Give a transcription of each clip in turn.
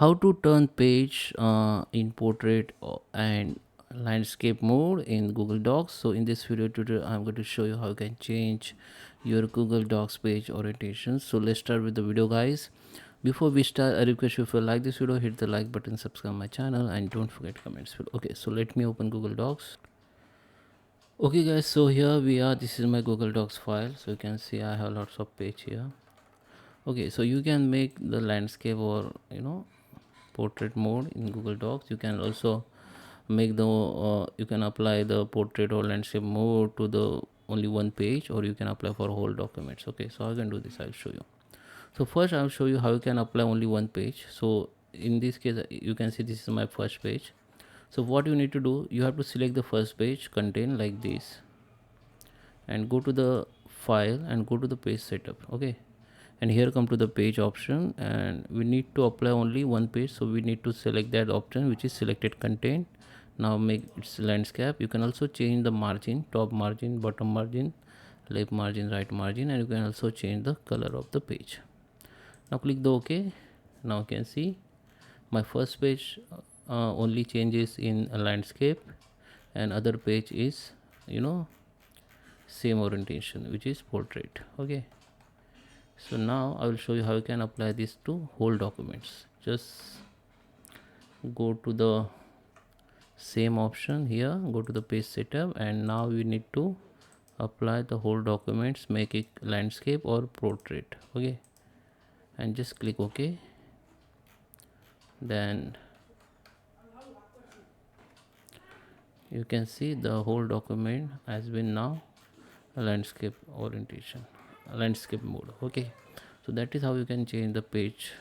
How to turn page in portrait and landscape mode in Google Docs. So in this video tutorial I'm going to show you how you can change your Google Docs page orientation. So let's start with the video, guys. Before we start, I request you, if you like this video, hit the like button, subscribe my channel, and don't forget comments. Okay, so let me open Google Docs. Okay guys, so here we are. This is my Google Docs file. So you can see I have lots of page here. Okay, so you can make the landscape or portrait mode in Google Docs. You can also make the you can apply the portrait or landscape mode to the only one page, or you can apply for whole documents. Okay, so I can do this. I'll show you. So first I'll show you how you can apply only one page. So in this case you can see this is my first page. So what you need to do, you have to select the first page contain like this, and go to the file and go to the page setup. Okay, and here come to the page option, and we need to apply only one page, so we need to select that option which is selected content. Now make its landscape. You can also change the margin, top margin, bottom margin, left margin, right margin, and you can also change the color of the page. Now click the OK. Now you can see my first page only changes in a landscape, and other page is same orientation, which is portrait. Okay, so now I will show you how you can apply this to whole documents. Just go to the same option here, go to the page setup, and now we need to apply the whole documents, make it landscape or portrait. Okay, and just click OK. Then you can see the whole document has been now a landscape orientation, landscape mode. Okay, so that is how you can change the page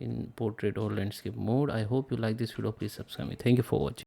in portrait or landscape mode. I hope you like this video. Please subscribe me. Thank you for watching.